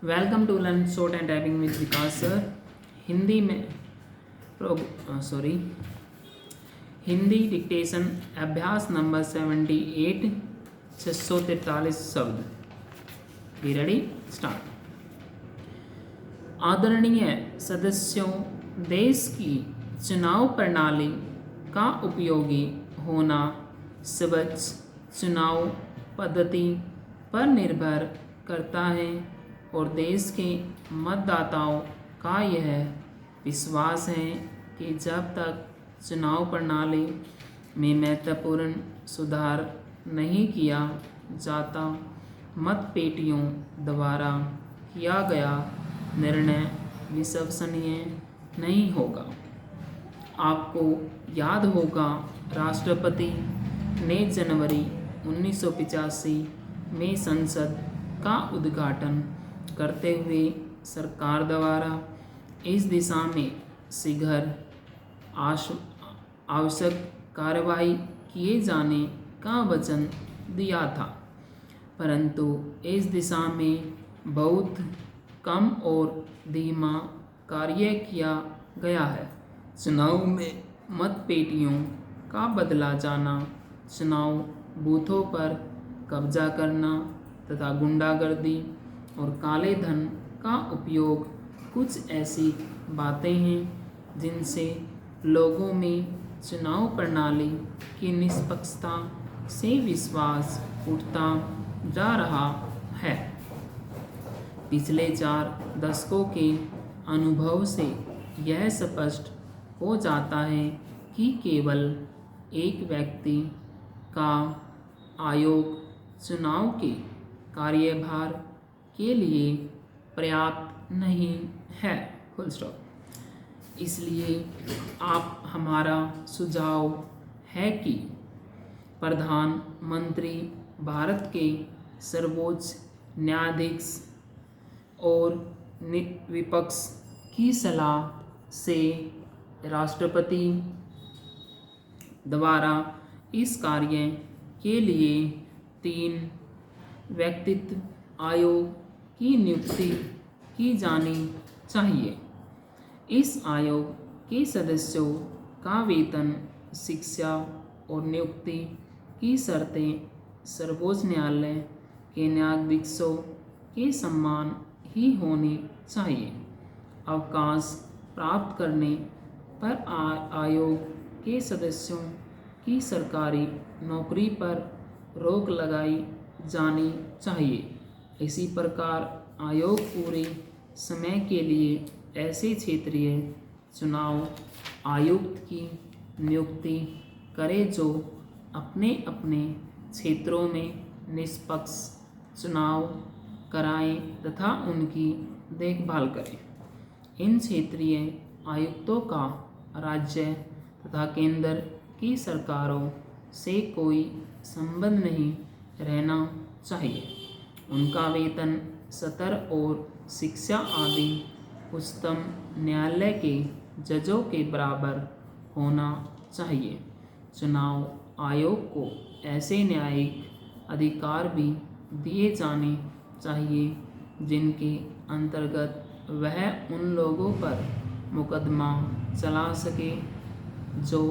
Welcome to learn shorthand typing with Vikas sir. Hindi में sorry Hindi dictation अभ्यास number 78 643 शब्द। Be ready start. आदरणीय सदस्यों, देश की चुनाव प्रणाली का उपयोगी होना स्वच्छ चुनाव पद्धति पर निर्भर करता है और देश के मतदाताओं का यह विश्वास है कि जब तक चुनाव प्रणाली में महत्वपूर्ण सुधार नहीं किया जाता, मतपेटियों द्वारा किया गया निर्णय विश्वसनीय नहीं होगा। आपको याद होगा, राष्ट्रपति ने जनवरी 1985 में संसद का उद्घाटन करते हुए सरकार द्वारा इस दिशा में शीघ्र आवश्यक कार्रवाई किए जाने का वचन दिया था, परंतु इस दिशा में बहुत कम और धीमा कार्य किया गया है। चुनाव में मतपेटियों का बदला जाना, चुनाव बूथों पर कब्जा करना तथा गुंडागर्दी और काले धन का उपयोग कुछ ऐसी बातें हैं जिनसे लोगों में चुनाव प्रणाली की निष्पक्षता से विश्वास उठता जा रहा है। पिछले 4 दशकों के अनुभव से यह स्पष्ट हो जाता है कि केवल एक व्यक्ति का आयोग चुनाव के कार्यभार के लिए पर्याप्त नहीं है। Full stop. इसलिए आप हमारा सुझाव है कि प्रधानमंत्री भारत के सर्वोच्च न्यायाधीश और विपक्ष की सलाह से राष्ट्रपति द्वारा इस कार्य के लिए 3 व्यक्तित्व आयोग की नियुक्ति की जानी चाहिए। इस आयोग के सदस्यों का वेतन, शिक्षा और नियुक्ति की शर्तें सर्वोच्च न्यायालय के न्यायाधीशों के समान ही होनी चाहिए। अवकाश प्राप्त करने पर आयोग के सदस्यों की सरकारी नौकरी पर रोक लगाई जानी चाहिए। इसी प्रकार आयोग पूरे समय के लिए ऐसे क्षेत्रीय चुनाव आयुक्त की नियुक्ति करे जो अपने अपने क्षेत्रों में निष्पक्ष चुनाव कराएं तथा उनकी देखभाल करें। इन क्षेत्रीय आयुक्तों का राज्य तथा केंद्र की सरकारों से कोई संबंध नहीं रहना चाहिए। उनका वेतन, सत्र और शिक्षा आदि उच्चतम न्यायालय के जजों के बराबर होना चाहिए। चुनाव आयोग को ऐसे न्यायिक अधिकार भी दिए जाने चाहिए जिनके अंतर्गत वह उन लोगों पर मुकदमा चला सके जो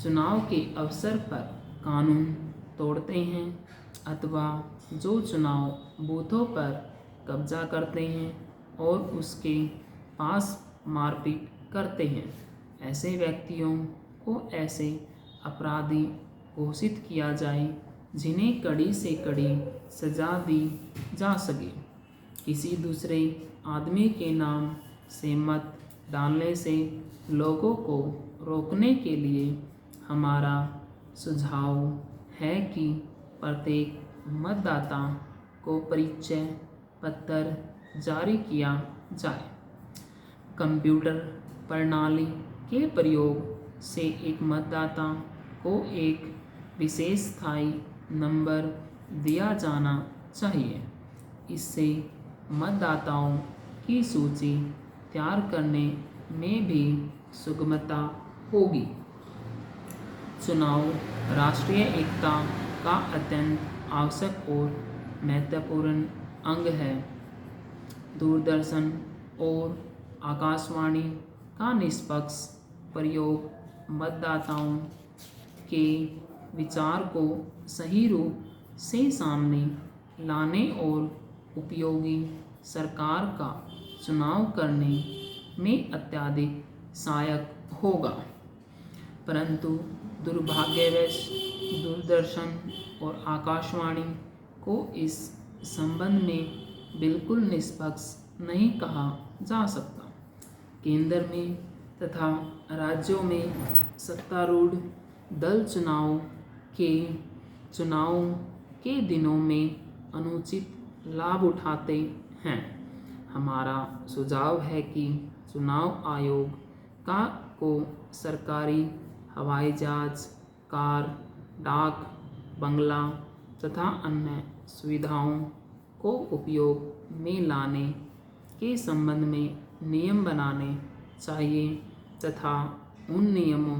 चुनाव के अवसर पर कानून तोड़ते हैं अथवा जो चुनाव बूथों पर कब्जा करते हैं और उसके पास मारपीट करते हैं। ऐसे व्यक्तियों को ऐसे अपराधी घोषित किया जाए जिन्हें कड़ी से कड़ी सजा दी जा सके। किसी दूसरे आदमी के नाम से मत डालने से लोगों को रोकने के लिए हमारा सुझाव है कि प्रत्येक मतदाता को परिचय पत्र जारी किया जाए। कंप्यूटर प्रणाली के प्रयोग से एक मतदाता को एक विशेष स्थायी नंबर दिया जाना चाहिए। इससे मतदाताओं की सूची तैयार करने में भी सुगमता होगी। चुनाव राष्ट्रीय एकता का अत्यंत आवश्यक और महत्वपूर्ण अंग है। दूरदर्शन और आकाशवाणी का निष्पक्ष प्रयोग मतदाताओं के विचार को सही रूप से सामने लाने और उपयोगी सरकार का चुनाव करने में अत्यधिक सहायक होगा। परंतु दुर्भाग्यवश दूरदर्शन और आकाशवाणी को इस संबंध में बिल्कुल निष्पक्ष नहीं कहा जा सकता। केंद्र में तथा राज्यों में सत्तारूढ़ दल चुनावों के दिनों में अनुचित लाभ उठाते हैं। हमारा सुझाव है कि चुनाव आयोग को सरकारी हवाई जहाज, कार, डाक बंगला तथा अन्य सुविधाओं को उपयोग में लाने के संबंध में नियम बनाने चाहिए तथा उन नियमों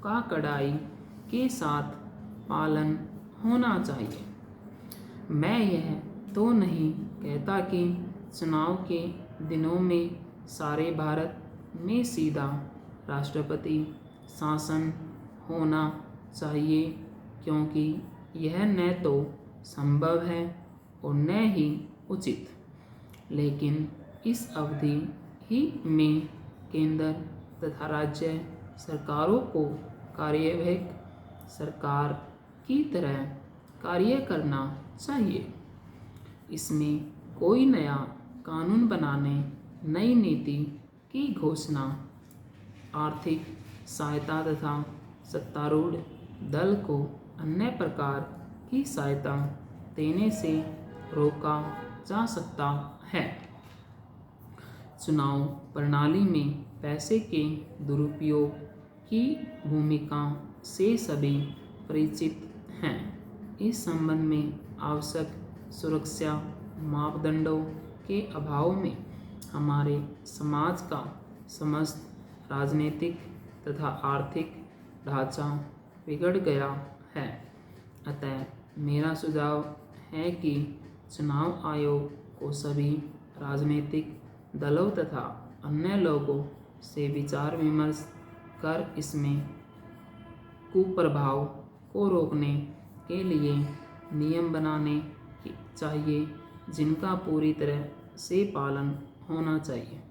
का कड़ाई के साथ पालन होना चाहिए। मैं यह तो नहीं कहता कि चुनाव के दिनों में सारे भारत में सीधा राष्ट्रपति शासन होना चाहिए, क्योंकि यह न तो संभव है और न ही उचित। लेकिन इस अवधि ही में केंद्र तथा राज्य सरकारों को कार्यवाहक सरकार की तरह कार्य करना चाहिए। इसमें कोई नया कानून बनाने, नई नीति की घोषणा, आर्थिक सहायता तथा सत्तारूढ़ दल को अन्य प्रकार की सहायता देने से रोका जा सकता है। चुनाव प्रणाली में पैसे के दुरुपयोग की भूमिका से सभी परिचित हैं। इस संबंध में आवश्यक सुरक्षा मापदंडों के अभाव में हमारे समाज का समस्त राजनीतिक तथा आर्थिक ढांचा बिगड़ गया है। अतः मेरा सुझाव है कि चुनाव आयोग को सभी राजनीतिक दलों तथा अन्य लोगों से विचार विमर्श कर इसमें कुप्रभाव को रोकने के लिए नियम बनाने चाहिए, जिनका पूरी तरह से पालन होना चाहिए।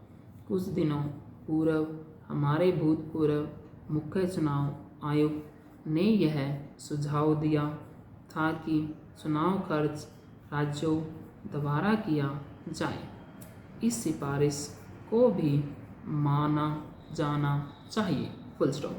कुछ दिनों पूर्व हमारे भूतपूर्व मुख्य चुनाव आयुक्त ने यह सुझाव दिया था कि चुनाव खर्च राज्यों द्वारा किया जाए। इस सिफारिश को भी माना जाना चाहिए। Full stop.